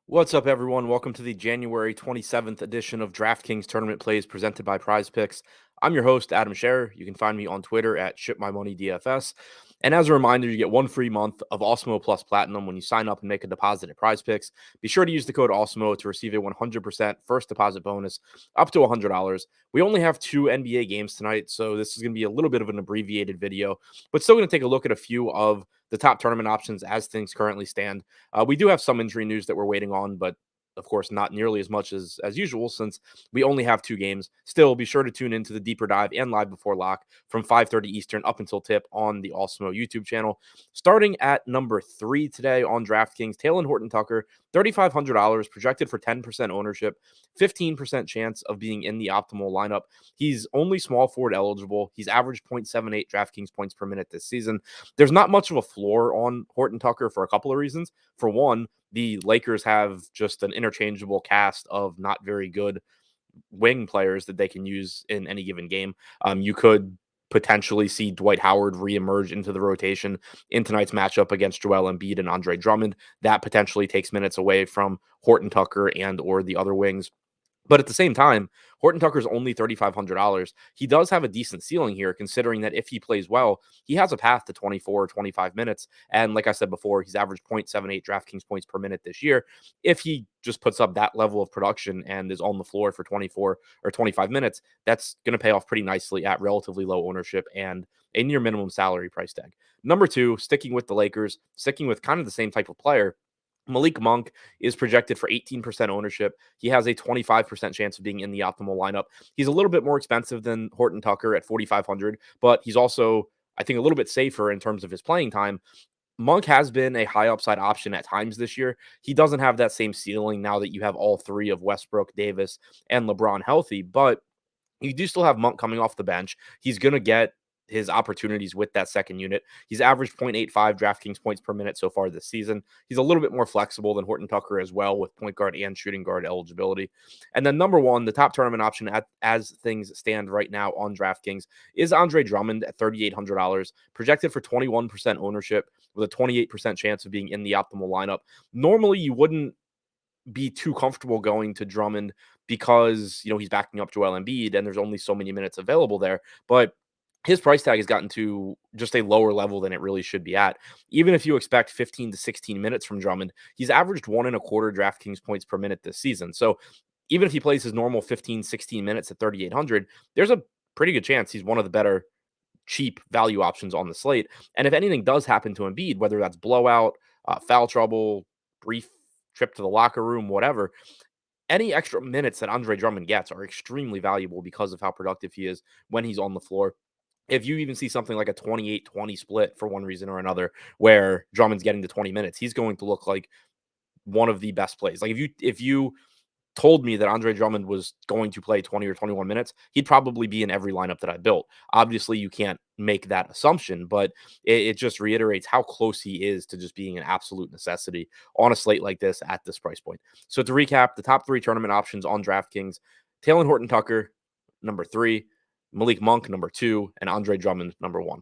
What's up, everyone? Welcome to the January 27th edition of DraftKings Tournament Plays presented by Prize Picks. I'm your host, Adam Scherer. You can find me on Twitter at ShipMyMoneyDFS. And as a reminder, you get one free month of Awesemo Plus Platinum when you sign up and make a deposit at Prize Picks. Be sure to use the code Awesemo to receive a 100% first deposit bonus up to $100. We only have two NBA games tonight, so this is going to be a little bit of an abbreviated video, but still going to take a look at a few of the top tournament options as things currently stand. We do have some injury news that we're waiting on, but of course, not nearly as much as usual since we only have two games. Still, be sure to tune into the deeper dive and live before lock from 5:30 Eastern up until tip on the Awesemo YouTube channel. Starting at number 3 today on DraftKings, Taylor Horton Tucker, $3,500 projected for 10% ownership, 15% chance of being in the optimal lineup. He's only small forward eligible. He's averaged 0.78 DraftKings points per minute this season. There's not much of a floor on Horton Tucker for a couple of reasons. For one, the Lakers have just an interchangeable cast of not very good wing players that they can use in any given game. You could potentially see Dwight Howard reemerge into the rotation in tonight's matchup against Joel Embiid and Andre Drummond. That potentially takes minutes away from Horton Tucker and or the other wings. But at the same time, Horton Tucker's only $3,500. He does have a decent ceiling here, considering that if he plays well, he has a path to 24 or 25 minutes. And like I said before, he's averaged 0.78 DraftKings points per minute this year. If he just puts up that level of production and is on the floor for 24 or 25 minutes, that's going to pay off pretty nicely at relatively low ownership and a near minimum salary price tag. Number 2, sticking with the Lakers, sticking with kind of the same type of player, Malik Monk is projected for 18% ownership. He has a 25% chance of being in the optimal lineup. He's a little bit more expensive than Horton Tucker at 4,500, but he's also, I think, a little bit safer in terms of his playing time. Monk has been a high upside option at times this year. He doesn't have that same ceiling now that you have all three of Westbrook, Davis, and LeBron healthy, but you do still have Monk coming off the bench. He's going to get his opportunities with that second unit. He's averaged 0.85 DraftKings points per minute so far this season. He's a little bit more flexible than Horton Tucker as well with point guard and shooting guard eligibility. And then number 1, the top tournament option as things stand right now on DraftKings is Andre Drummond at $3,800, projected for 21% ownership with a 28% chance of being in the optimal lineup. Normally, you wouldn't be too comfortable going to Drummond because, he's backing up Joel Embiid and there's only so many minutes available there. But his price tag has gotten to just a lower level than it really should be at. Even if you expect 15 to 16 minutes from Drummond, he's averaged 1.25 DraftKings points per minute this season. So even if he plays his normal 15, 16 minutes at 3,800, there's a pretty good chance he's one of the better cheap value options on the slate. And if anything does happen to Embiid, whether that's blowout, foul trouble, brief trip to the locker room, whatever, any extra minutes that Andre Drummond gets are extremely valuable because of how productive he is when he's on the floor. If you even see something like a 28-20 split for one reason or another, where Drummond's getting to 20 minutes, he's going to look like one of the best plays. Like if you told me that Andre Drummond was going to play 20 or 21 minutes, he'd probably be in every lineup that I built. Obviously, you can't make that assumption, but it just reiterates how close he is to just being an absolute necessity on a slate like this at this price point. So to recap, the top 3 tournament options on DraftKings: Taylor Horton Tucker, number 3, Malik Monk, number 2, and Andre Drummond, number 1.